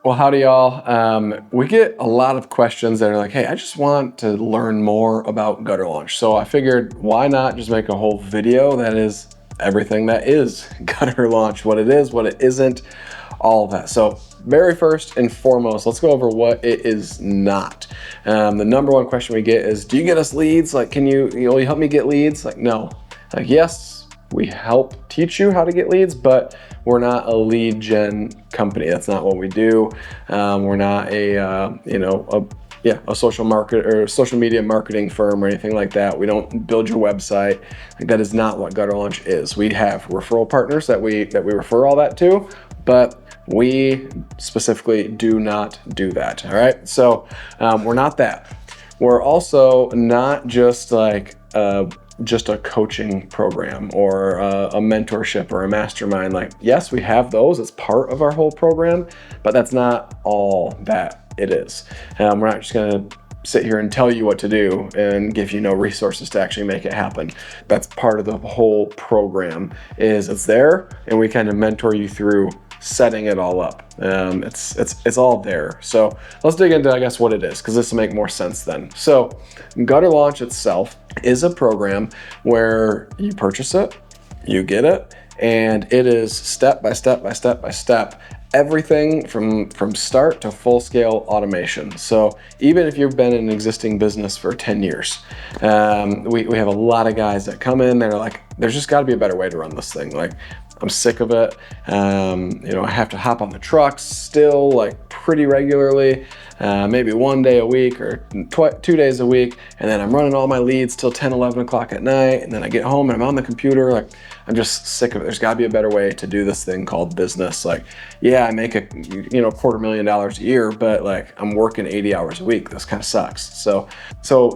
Well, howdy y'all. We get a lot of questions that are like, hey, I just want to learn more about gutter launch. So I figured why not just make a whole video that is everything that is gutter launch, what it is, what it isn't, all of that. So very first and foremost, let's go over what it is not. The number one question we get is, do you get us leads? Like, can you help me get leads? Like, no. Like, yes, we help teach you how to get leads, but we're not a lead gen company. That's not what we do. We're not a social market or social media marketing firm or anything like that. We don't build your website. Like, that is not what Gutter Launch is. We have referral partners that we refer all that to, but we specifically do not do that. All right. So we're not that. We're also not just like just a coaching program or a mentorship or a mastermind. Like, yes, we have those as part of our whole program, but that's not all that it is. We're not just going to sit here and tell you what to do and give you no resources to actually make it happen. That's part of the whole program. Is it's there, and we kind of mentor you through setting it all up. It's all there. So let's dig into, I guess, what it is, because this will make more sense then. So Gutter Launch itself is a program where you purchase it, you get it, and it is step by step by step by step, everything from start to full scale automation. So even if you've been in an existing business for 10 years, we have a lot of guys that come in, they're like, there's just got to be a better way to run this thing. Like, I'm sick of it. I have to hop on the trucks still, like, pretty regularly, maybe one day a week or 2 days a week. And then I'm running all my leads till 10, 11 o'clock at night. And then I get home and I'm on the computer. Like, I'm just sick of it. There's gotta be a better way to do this thing called business. Like, yeah, I make $250,000 a year, but like, I'm working 80 hours a week. This kind of sucks. So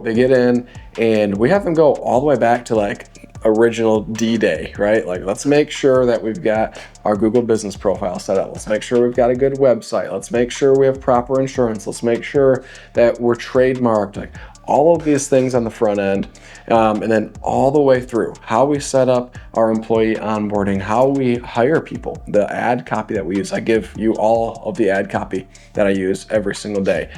they get in and we have them go all the way back to like original D-Day, right? Like, let's make sure that we've got our Google business profile set up. Let's make sure we've got a good website. Let's make sure we have proper insurance. Let's make sure that we're trademarked. Like, all of these things on the front end, and then all the way through how we set up our employee onboarding, how we hire people, the ad copy that we use. I give you all of the ad copy that I use every single day.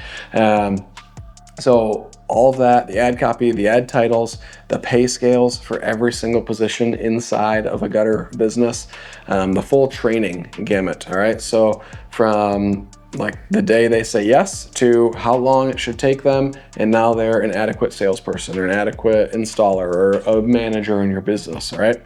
So all of that, the ad copy, the ad titles, the pay scales for every single position inside of a gutter business, the full training gamut. All right. So from like the day they say yes to how long it should take them, and now they're an adequate salesperson or an adequate installer or a manager in your business. All right.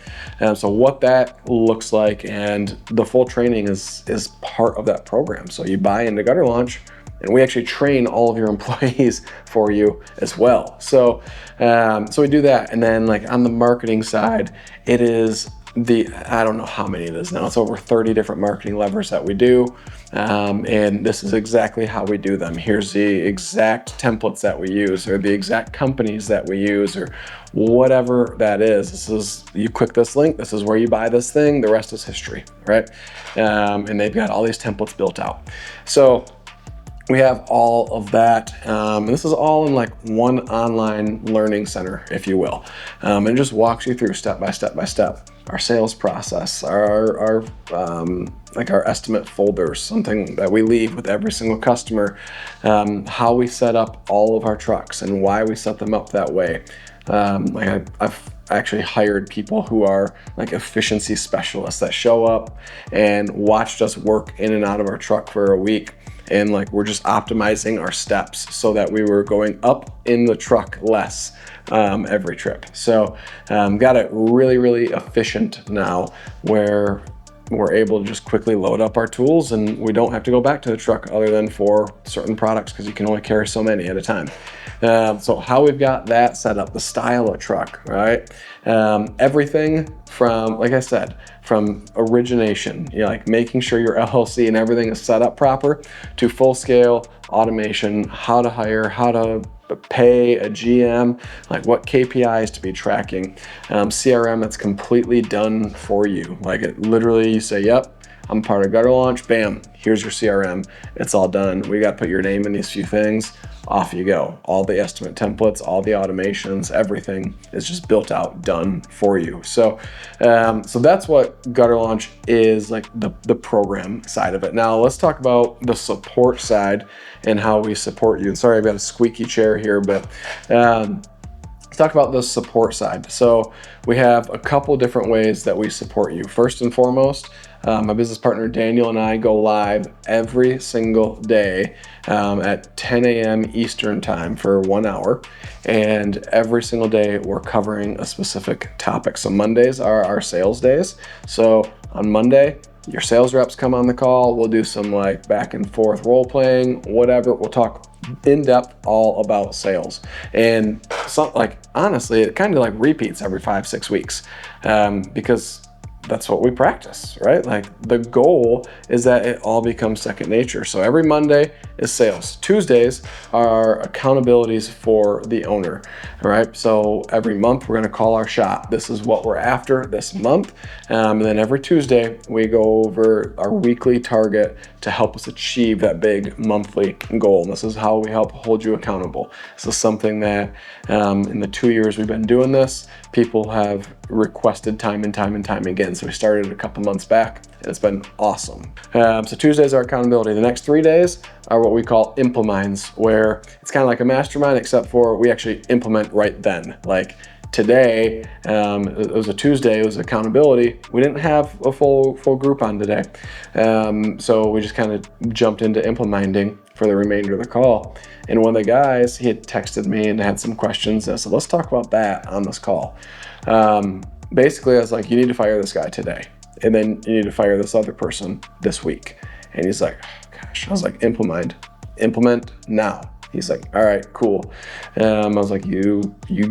So what that looks like, and the full training is part of that program. So you buy into Gutter Launch, and we actually train all of your employees for you as well. So we do that. And then like on the marketing side, it is I don't know how many it is now. It's over 30 different marketing levers that we do. And this is exactly how we do them. Here's the exact templates that we use, or the exact companies that we use, or whatever that is. This is, you click this link, this is where you buy this thing, the rest is history, right? And they've got all these templates built out. So we have all of that. And this is all in like one online learning center, if you will. And it just walks you through step by step by step. Our sales process, our estimate folders, something that we leave with every single customer, how we set up all of our trucks and why we set them up that way. I've actually hired people who are like efficiency specialists that show up and watched us work in and out of our truck for a week. And like, we're just optimizing our steps so that we were going up in the truck less every trip. So got it really, really efficient now, where we're able to just quickly load up our tools and we don't have to go back to the truck other than for certain products, because you can only carry so many at a time. So how we've got that set up, the style of truck, right? Everything from, like I said, from origination, like making sure your LLC and everything is set up proper, to full scale automation, how to hire, how to pay a GM, like what KPIs to be tracking, CRM that's completely done for you. Like, it literally, you say, yep, I'm part of Gutter Launch, bam, here's your CRM. It's all done. We got to put your name in these few things. Off you go. All the estimate templates, all the automations, everything is just built out, done for you. So that's what Gutter Launch is, like the program side of it. Now let's talk about the support side and how we support you. And sorry, I've got a squeaky chair here, but let's talk about the support side. So we have a couple different ways that we support you. First and foremost, my business partner Daniel and I go live every single day at 10 a.m. Eastern time for 1 hour. And every single day we're covering a specific topic. So Mondays are our sales days. So on Monday, your sales reps come on the call. We'll do some like back and forth role playing, whatever. We'll talk in depth all about sales. And like, honestly, it kind of like repeats every 5-6 weeks because that's what we practice, right? Like the goal is that it all becomes second nature. So every Monday is sales. Tuesdays are accountabilities for the owner, all right? So every month we're gonna call our shot. This is what we're after this month. And then every Tuesday we go over our weekly target to help us achieve that big monthly goal. And this is how we help hold you accountable. This is something that in the 2 years we've been doing this, people have requested time and time and time again. So we started a couple months back and it's been awesome. So Tuesdays are accountability. The next 3 days are what we call implements, where it's kind of like a mastermind, except for we actually implement right then. Like today, it was a Tuesday, it was accountability. We didn't have a full group on today. So we just kind of jumped into implementing for the remainder of the call. And one of the guys, he had texted me and had some questions. And I said, let's talk about that on this call. Basically, I was like, you need to fire this guy today. And then you need to fire this other person this week. And he's like, oh, gosh. I was like, implement now. He's like, all right, cool. I was like, you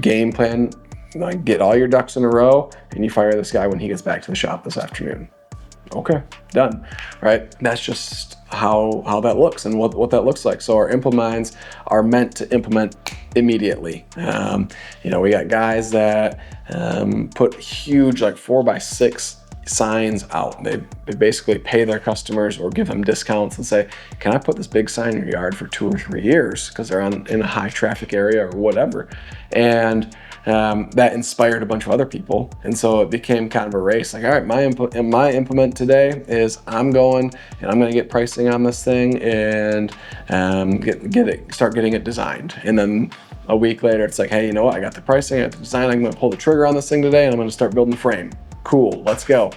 game plan, like get all your ducks in a row and you fire this guy when he gets back to the shop this afternoon. Okay, done, right? That's just how that looks and what that looks like. So our implements are meant to implement immediately. You know, we got guys that put huge like 4x6 signs out. They basically pay their customers or give them discounts and say, can I put this big sign in your yard for 2 or 3 years because they're in a high traffic area or whatever. And that inspired a bunch of other people. And so it became kind of a race. Like, all right, my implement today is I'm going and I'm going to get pricing on this thing and start getting it designed. And then a week later, it's like, hey, you know what? I got the pricing, I got the design. I'm going to pull the trigger on this thing today and I'm going to start building the frame. Cool, let's go.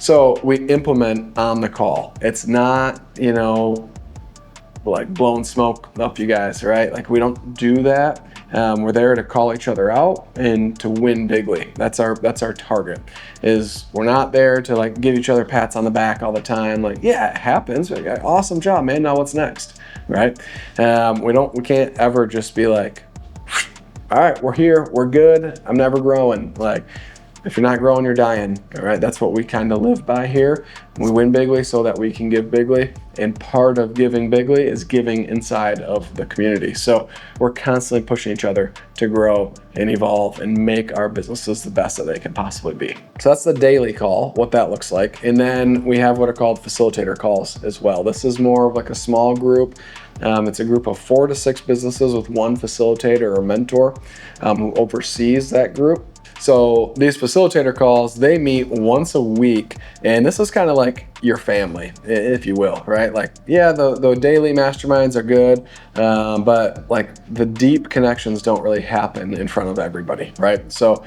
So we implement on the call. It's not, you know, like blowing smoke up you guys, right? Like we don't do that. We're there to call each other out and to win bigly. That's our target. Is we're not there to like give each other pats on the back all the time. Like, yeah, it happens. Awesome job, man. Now what's next, right? We can't ever just be like, all right, we're here, we're good. I'm never growing. Like, if you're not growing, you're dying, all right? That's what we kind of live by here. We win bigly so that we can give bigly. And part of giving bigly is giving inside of the community. So we're constantly pushing each other to grow and evolve and make our businesses the best that they can possibly be. So that's the daily call, what that looks like. And then we have what are called facilitator calls as well. This is more of like a small group. It's a group of 4 to 6 businesses with one facilitator or mentor who oversees that group. So these facilitator calls, they meet once a week, and this is kind of like your family, if you will, right? Like, yeah, the daily masterminds are good, but like the deep connections don't really happen in front of everybody, right? So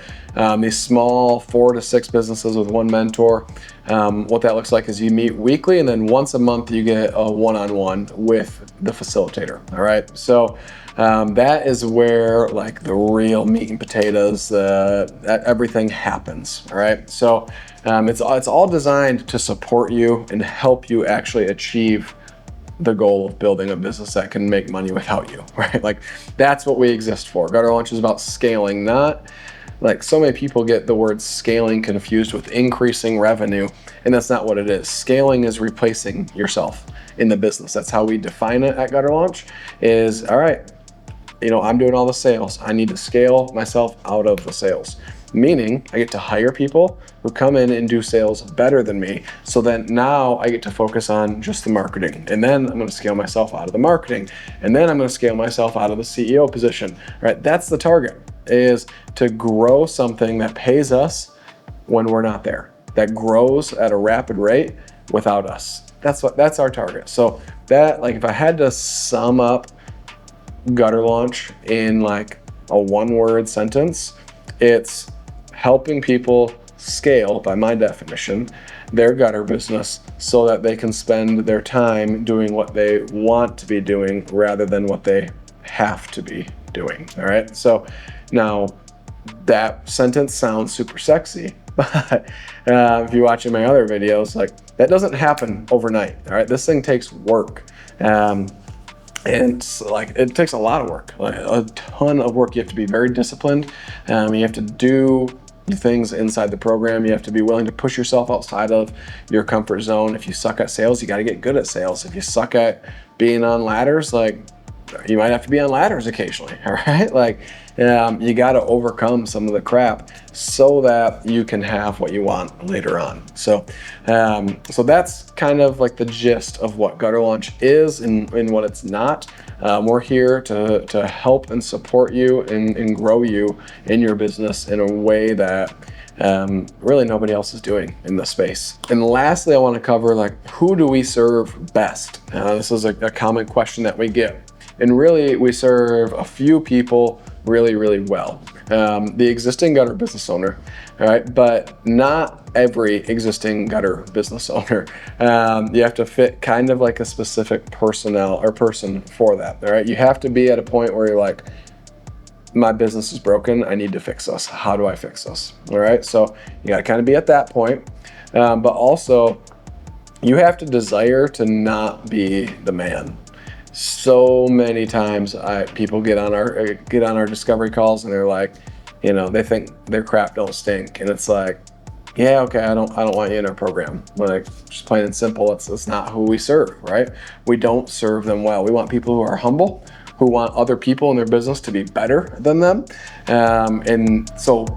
these small 4 to 6 businesses with one mentor, what that looks like is you meet weekly, and then once a month you get a one-on-one with the facilitator, all right? So that is where like the real meat and potatoes, everything happens, all right? So it's all designed to support you and help you actually achieve the goal of building a business that can make money without you, right? Like that's what we exist for. Gutter Launch is about scaling, not like so many people get the word scaling confused with increasing revenue, and that's not what it is. Scaling is replacing yourself in the business. That's how we define it at Gutter Launch is, all right, you know, I'm doing all the sales. I need to scale myself out of the sales. Meaning I get to hire people who come in and do sales better than me. So then now I get to focus on just the marketing. And then I'm going to scale myself out of the marketing. And then I'm going to scale myself out of the CEO position, right? That's the target, is to grow something that pays us when we're not there, that grows at a rapid rate without us. That's our target. So that, like, if I had to sum up Gutter Launch in like a one-word sentence, it's helping people scale, by my definition, their gutter business so that they can spend their time doing what they want to be doing rather than what they have to be doing. All right. So now that sentence sounds super sexy, but if you're watching my other videos, like, that doesn't happen overnight. All right. This thing takes work. And like, it takes a lot of work, like a ton of work. You have to be very disciplined. You have to do things inside the program. You have to be willing to push yourself outside of your comfort zone. If you suck at sales, you got to get good at sales. If you suck at being on ladders, like, you might have to be on ladders occasionally. All right. Like, you got to overcome some of the crap so that you can have what you want later on. So that's kind of like the gist of what Gutter Launch is and what it's not. We're here to help and support you and grow you in your business in a way that really nobody else is doing in this space. And lastly, I want to cover, like, who do we serve best? This is a common question that we get. And really, we serve a few people really, really well. The existing gutter business owner, all right? But not every existing gutter business owner. You have to fit kind of like a specific personnel or person for that, all right? You have to be at a point where you're like, my business is broken, I need to fix this. How do I fix this? All right, so you gotta kind of be at that point. But also, you have to desire to not be the man. So many times people get on our discovery calls and they're like, they think their crap don't stink, and it's like, yeah, okay, I don't want you in our program. Like, just plain and simple, it's not who we serve, right? We don't serve them well. We want people who are humble, who want other people in their business to be better than them. And so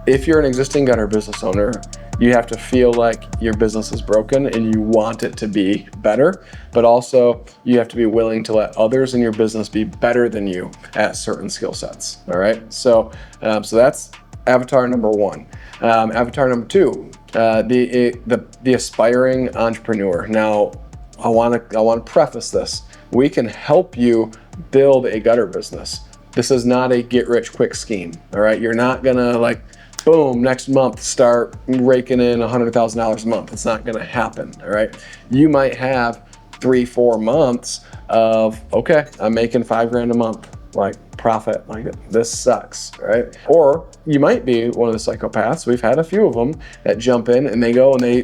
if you're an existing gutter business owner, you have to feel like your business is broken and you want it to be better, but also you have to be willing to let others in your business be better than you at certain skill sets. All right. So that's avatar number one. Avatar number two, the aspiring entrepreneur. Now, I want to preface this. We can help you build a gutter business. This is not a get rich quick scheme. All right. You're not gonna, like, boom, next month start raking in $100,000 a month. It's not going to happen. All right. You might have 3-4 months of, okay, I'm making $5,000 a month, like, profit. Like, this sucks. Right. Or you might be one of the psychopaths. We've had a few of them that jump in and they go and they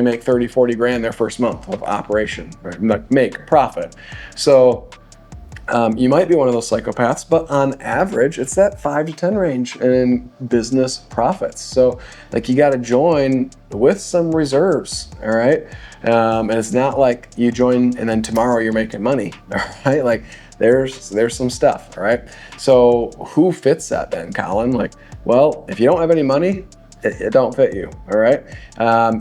make 30-40 grand their first month of operation, right? Like, make profit. So you might be one of those psychopaths, but on average, it's that 5 to 10 range in business profits. So, like, you got to join with some reserves, all right? And it's not like you join and then tomorrow you're making money, all right? Like, there's some stuff, all right? So who fits that then, Colin? Like, well, if you don't have any money, it don't fit you, all right?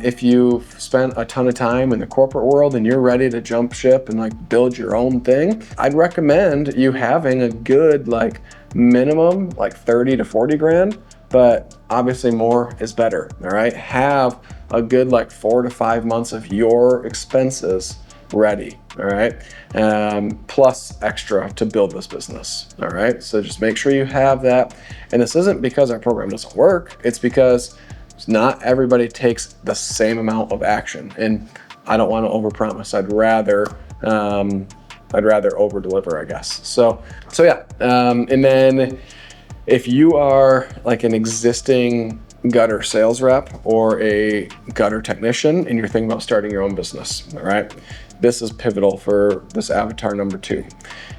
If you've spent a ton of time in the corporate world and you're ready to jump ship and, like, build your own thing, I'd recommend you having a good, like, minimum, like, 30 to 40 grand, but obviously more is better, all right? Have a good, like, 4 to 5 months of your expenses ready, all right? Plus extra to build this business, all right? So just make sure you have that. And this isn't because our program doesn't work, it's because not everybody takes the same amount of action. And I don't want to overpromise. I'd rather over deliver, I guess. So yeah. And then if you are, like, an existing gutter sales rep or a gutter technician and you're thinking about starting your own business, all right? This is pivotal for this avatar number 2.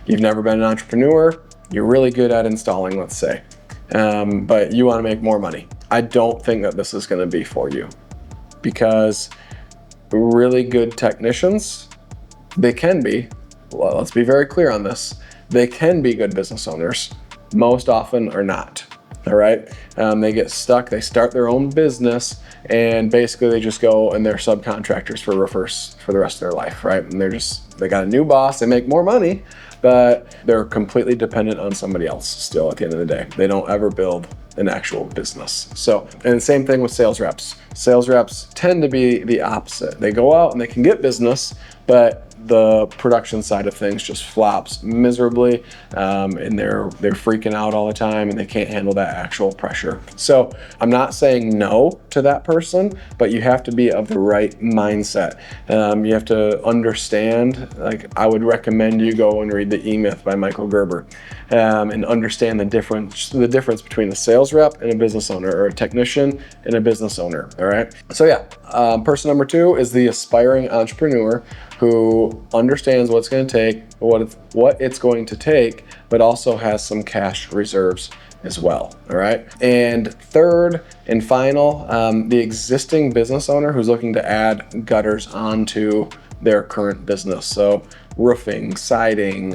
You've never been an entrepreneur. You're really good at installing, let's say, but you want to make more money. I don't think that this is going to be for you, because really good technicians, they can be, well, let's be very clear on this, they can be good business owners. Most often are not. all right? They get stuck, they start their own business, and basically they just go and they're subcontractors for roofers for the rest of their life, right? And they got a new boss, they make more money, but they're completely dependent on somebody else still at the end of the day. They don't ever build an actual business. So, and the same thing with sales reps. Sales reps tend to be the opposite. They go out and they can get business, but the production side of things just flops miserably, and they're freaking out all the time and they can't handle that actual pressure. So I'm not saying no to that person, but you have to be of the right mindset. You have to understand, like I would recommend you go and read The E-Myth by Michael Gerber, and understand the difference between a sales rep and a business owner, or a technician and a business owner, all right? So yeah, person number 2 is the aspiring entrepreneur who understands what it's going to take, but also has some cash reserves as well, all right? And third and final, the existing business owner who's looking to add gutters onto their current business. So roofing, siding,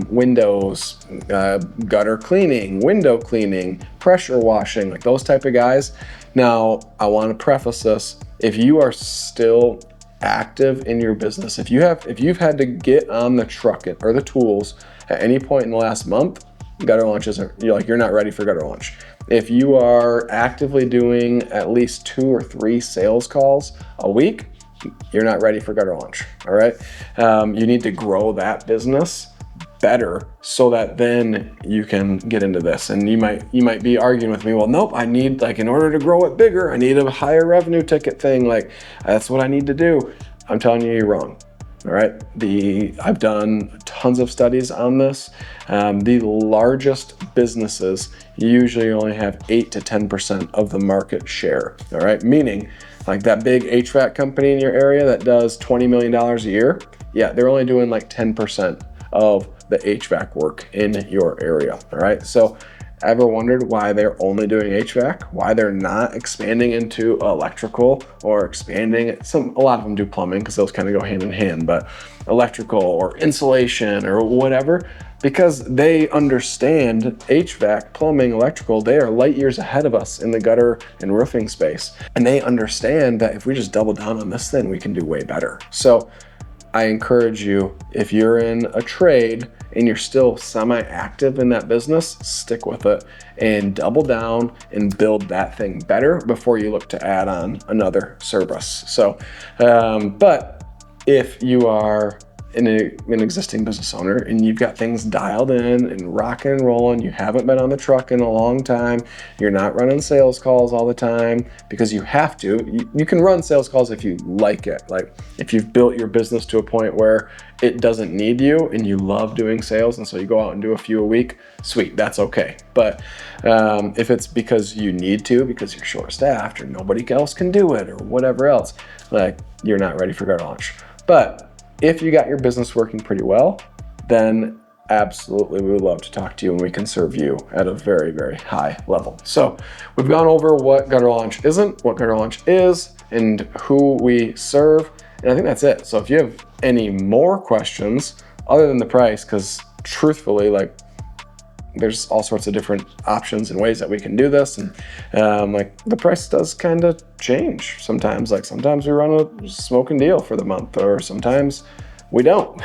windows, gutter cleaning, window cleaning, pressure washing, like those type of guys. Now, I want to preface this. If you are still active in your business, if you've had to get on the truck or the tools at any point in the last month, gutter launches you're not ready for gutter launch. If you are actively doing at least 2 or 3 sales calls a week, you're not ready for gutter launch, all right? You need to grow that business better so that then you can get into this. And you might be arguing with me, well, nope, I need, like, in order to grow it bigger, I need a higher revenue ticket thing. Like, that's what I need to do. I'm telling you, you're wrong. All right. I've done tons of studies on this. The largest businesses usually only have 8 to 10% of the market share. All right. Meaning, like that big HVAC company in your area that does $20 million a year. Yeah, they're only doing like 10% of the HVAC work in your area. All right. So ever wondered why they're only doing HVAC? Why they're not expanding into electrical or expanding? A lot of them do plumbing because those kind of go hand in hand, but electrical or insulation or whatever, because they understand HVAC, plumbing, electrical, they are light years ahead of us in the gutter and roofing space. And they understand that if we just double down on this thing, we can do way better. So I encourage you, if you're in a trade and you're still semi-active in that business, stick with it and double down and build that thing better before you look to add on another service. So, but if you are an existing business owner and you've got things dialed in and rocking and rolling, you haven't been on the truck in a long time, you're not running sales calls all the time because you have to. You can run sales calls if you like it. Like if you've built your business to a point where it doesn't need you and you love doing sales, and so you go out and do a few a week, sweet, that's okay. But if it's because you need to, because you're short-staffed or nobody else can do it or whatever else, like you're not ready for gutter launch. But if you got your business working pretty well, then absolutely we would love to talk to you and we can serve you at a very, very high level. So we've gone over what gutter launch isn't, what gutter launch is, and who we serve. And I think that's it. So if you have any more questions other than the price, because truthfully, like there's all sorts of different options and ways that we can do this. And like the price does kind of change sometimes. Like sometimes we run a smoking deal for the month, or sometimes we don't.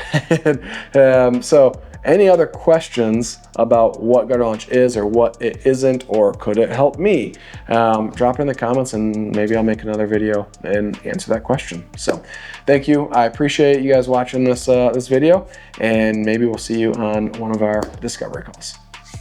So any other questions about what gutter launch is or what it isn't, or could it help me, drop it in the comments and maybe I'll make another video and answer that question. So thank you. I appreciate you guys watching this video, and maybe we'll see you on one of our discovery calls.